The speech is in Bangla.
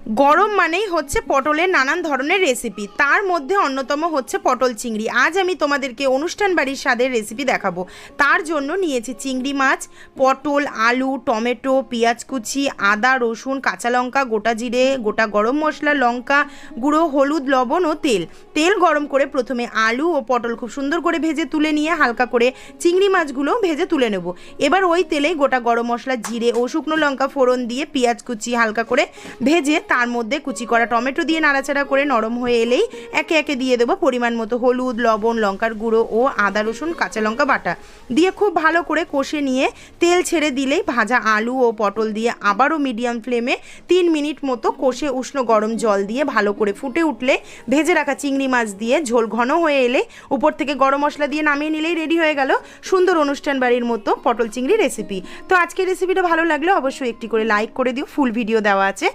গরম মানেই হচ্ছে পটলের নানান ধরনের রেসিপি, তার মধ্যে অন্যতম হচ্ছে পটল চিংড়ি। আজ আমি তোমাদেরকে অনুষ্ঠান বাড়ির স্বাদের রেসিপি দেখাবো। তার জন্য নিয়েছি চিংড়ি মাছ, পটল, আলু, টমেটো, পেঁয়াজ কুচি, আদা, রসুন, কাঁচা লঙ্কা, গোটা জিরে, গোটা গরম মশলা, লঙ্কা গুঁড়ো, হলুদ, লবণ ও তেল। তেল গরম করে প্রথমে আলু ও পটল খুব সুন্দর করে ভেজে তুলে নিয়ে হালকা করে চিংড়ি মাছগুলো ভেজে তুলে নেব। এবার ওই তেলেই গোটা গরম মশলা, জিরে ও শুকনো লঙ্কা ফোড়ন দিয়ে পেঁয়াজ কুচি হালকা করে ভেজে তার মধ্যে কুচি করা টমেটো দিয়ে নাড়াচাড়া করে নরম হয়ে এলেই একে একে দিয়ে দেবো পরিমাণ মতো হলুদ, লবণ, লঙ্কার গুঁড়ো ও আদা রসুন কাঁচা লঙ্কা বাটা দিয়ে খুব ভালো করে কষে নিয়ে তেল ছেড়ে দিলেই ভাজা আলু ও পটল দিয়ে আবারও মিডিয়াম ফ্লেমে 3 মিনিট মতো কষে উষ্ণ গরম জল দিয়ে ভালো করে ফুটে উঠলে ভেজে রাখা চিংড়ি মাছ দিয়ে ঝোল ঘন হয়ে এলে উপর থেকে গরম মশলা দিয়ে নামিয়ে নিলেই রেডি হয়ে গেল সুন্দর অনুষ্ঠান বাড়ির মতো পটল চিংড়ি রেসিপি। তো আজকের রেসিপিটা ভালো লাগলে অবশ্যই একটি করে লাইক করে দিও, ফুল ভিডিও দেওয়া আছে।